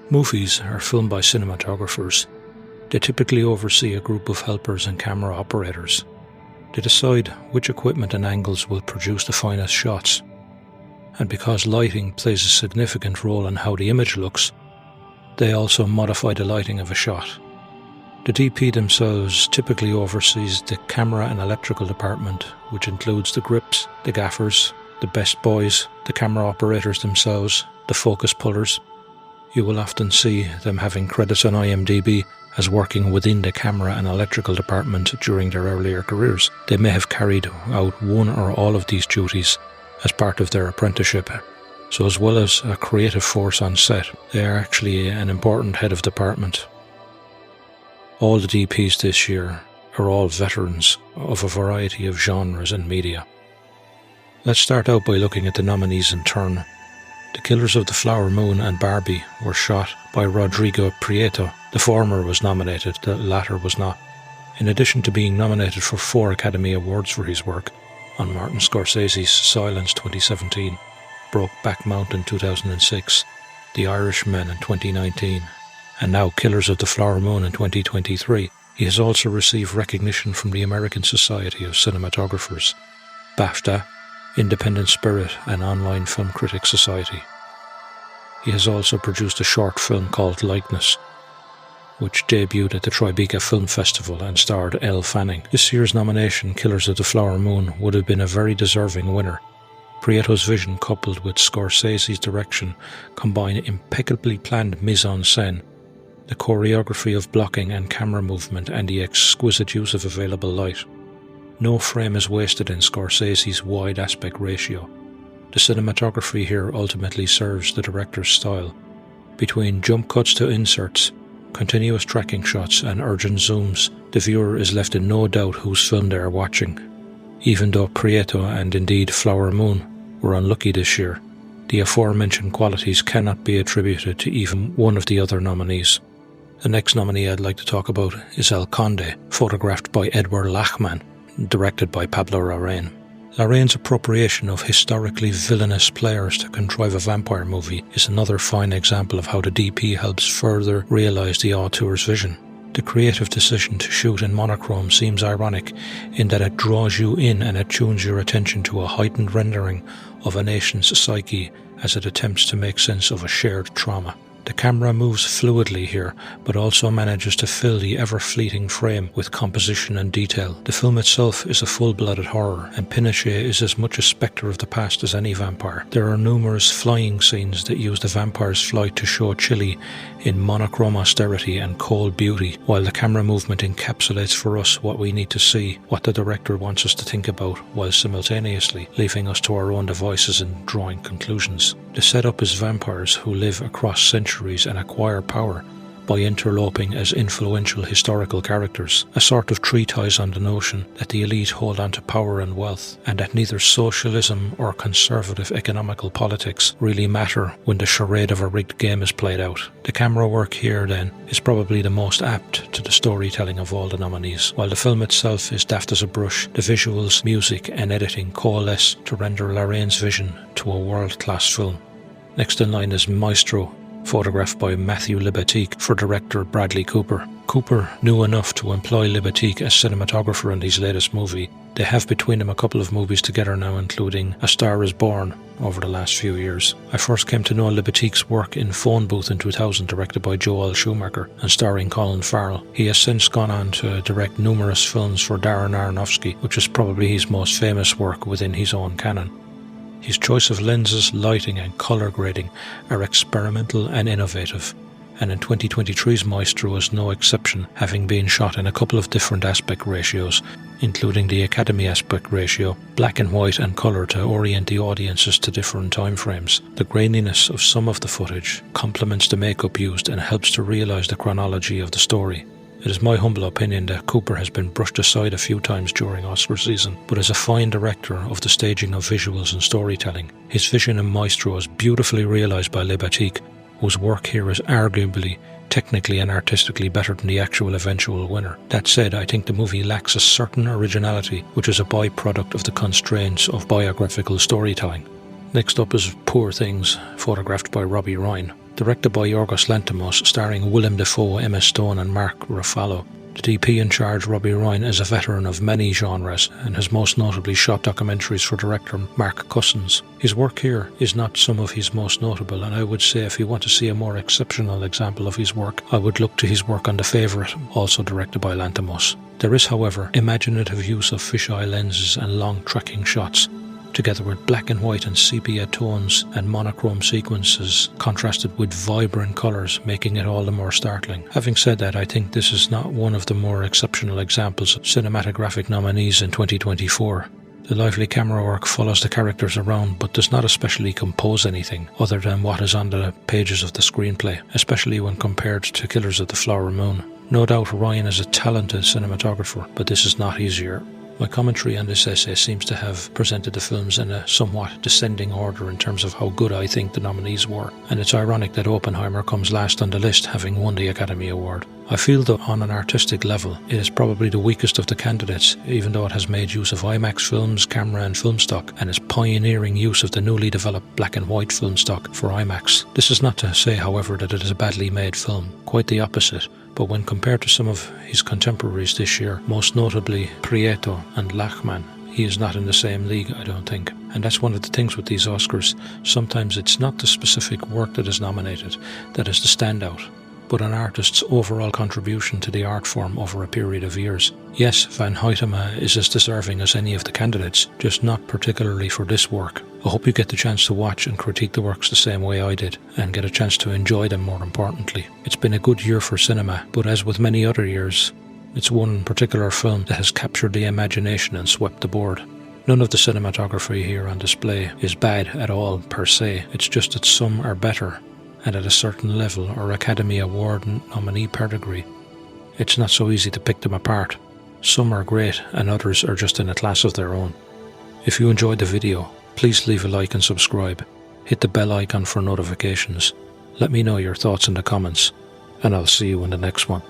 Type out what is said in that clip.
Movies are filmed by cinematographers. They typically oversee a group of helpers and camera operators. They decide which equipment and angles will produce the finest shots. And because lighting plays a significant role in how the image looks, they also modify the lighting of a shot. The DP themselves typically oversees the camera and electrical department, which includes the grips, the gaffers, the best boys, the camera operators themselves, the focus pullers. You will often see them having credits on IMDb as working within the camera and electrical department during their earlier careers. They may have carried out one or all of these duties as part of their apprenticeship. So as well as a creative force on set, they are actually an important head of department. All the DPs this year are all veterans of a variety of genres and media. Let's start out by looking at the nominees in turn. The Killers of the Flower Moon and Barbie were shot by Rodrigo Prieto. The former was nominated, the latter was not. In addition to being nominated for 4 Academy Awards for his work on Martin Scorsese's Silence 2017, Brokeback Mountain 2006, The Irishman in 2019, and now Killers of the Flower Moon in 2023, he has also received recognition from the American Society of Cinematographers, BAFTA, Independent Spirit and Online Film Critics Society. He has also produced a short film called Likeness, which debuted at the Tribeca Film Festival and starred Elle Fanning. This year's nomination, Killers of the Flower Moon, would have been a very deserving winner. Prieto's vision coupled with Scorsese's direction combine impeccably planned mise-en-scène, the choreography of blocking and camera movement and the exquisite use of available light. No frame is wasted in Scorsese's wide aspect ratio. The cinematography here ultimately serves the director's style. Between jump cuts to inserts, continuous tracking shots and urgent zooms, the viewer is left in no doubt whose film they are watching. Even though Prieto and indeed Flower Moon were unlucky this year, the aforementioned qualities cannot be attributed to even one of the other nominees. The next nominee I'd like to talk about is El Conde, photographed by Edward Lachman, directed by Pablo Larraín. Larraín's appropriation of historically villainous players to contrive a vampire movie is another fine example of how the DP helps further realise the auteur's vision. The creative decision to shoot in monochrome seems ironic in that it draws you in and attunes your attention to a heightened rendering of a nation's psyche as it attempts to make sense of a shared trauma. The camera moves fluidly here, but also manages to fill the ever-fleeting frame with composition and detail. The film itself is a full-blooded horror, and Pinochet is as much a spectre of the past as any vampire. There are numerous flying scenes that use the vampire's flight to show Chile in monochrome austerity and cold beauty, while the camera movement encapsulates for us what we need to see, what the director wants us to think about, while simultaneously leaving us to our own devices and drawing conclusions. The setup is vampires who live across centuries and acquire power by interloping as influential historical characters, a sort of treatise on the notion that the elite hold on to power and wealth, and that neither socialism or conservative economical politics really matter when the charade of a rigged game is played out. The camera work here, then, is probably the most apt to the storytelling of all the nominees. While the film itself is daft as a brush, the visuals, music and editing coalesce to render Larraín's vision to a world-class film. Next in line is Maestro, photographed by Matthew Libatique for director Bradley Cooper. Cooper knew enough to employ Libatique as cinematographer in his latest movie. They have between them a couple of movies together now, including A Star is Born over the last few years. I first came to know Libatique's work in Phone Booth in 2000, directed by Joel Schumacher and starring Colin Farrell. He has since gone on to direct numerous films for Darren Aronofsky, which is probably his most famous work within his own canon. His choice of lenses, lighting and colour grading are experimental and innovative, and in 2023's Maestro is no exception, having been shot in a couple of different aspect ratios, including the Academy aspect ratio, black and white and colour to orient the audiences to different time frames. The graininess of some of the footage complements the makeup used and helps to realise the chronology of the story. It is my humble opinion that Cooper has been brushed aside a few times during Oscar season, but is a fine director of the staging of visuals and storytelling. His vision in Maestro is beautifully realised by Libatique, whose work here is arguably technically and artistically better than the actual eventual winner. That said, I think the movie lacks a certain originality, which is a byproduct of the constraints of biographical storytelling. Next up is Poor Things, photographed by Robbie Ryan. Directed by Yorgos Lanthimos, starring Willem Dafoe, Emma Stone and Mark Ruffalo. The DP in charge, Robbie Ryan, is a veteran of many genres and has most notably shot documentaries for director Mark Cousins. His work here is not some of his most notable, and I would say if you want to see a more exceptional example of his work, I would look to his work on The Favourite, also directed by Lanthimos. There is, however, imaginative use of fisheye lenses and long tracking shots, together with black and white and sepia tones and monochrome sequences contrasted with vibrant colours, making it all the more startling. Having said that, I think this is not one of the more exceptional examples of cinematographic nominees in 2024. The lively camera work follows the characters around but does not especially compose anything other than what is on the pages of the screenplay, especially when compared to Killers of the Flower Moon. No doubt Ryan is a talented cinematographer, but this is not easier. My commentary on this essay seems to have presented the films in a somewhat descending order in terms of how good I think the nominees were, and it's ironic that Oppenheimer comes last on the list, having won the Academy Award. I feel that on an artistic level, it is probably the weakest of the candidates, even though it has made use of IMAX films, camera and film stock, and its pioneering use of the newly developed black and white film stock for IMAX. This is not to say, however, that it is a badly made film, quite the opposite. But when compared to some of his contemporaries this year, most notably Prieto and Lachman, he is not in the same league, I don't think. And that's one of the things with these Oscars. Sometimes it's not the specific work that is nominated that is the standout, but an artist's overall contribution to the art form over a period of years. Yes, Van Huytema is as deserving as any of the candidates, just not particularly for this work. I hope you get the chance to watch and critique the works the same way I did, and get a chance to enjoy them more importantly. It's been a good year for cinema, but as with many other years, it's one particular film that has captured the imagination and swept the board. None of the cinematography here on display is bad at all per se, it's just that some are better, and at a certain level or Academy Award nominee pedigree, it's not so easy to pick them apart. Some are great and others are just in a class of their own. If you enjoyed the video, please leave a like and subscribe. Hit the bell icon for notifications. Let me know your thoughts in the comments, and I'll see you in the next one.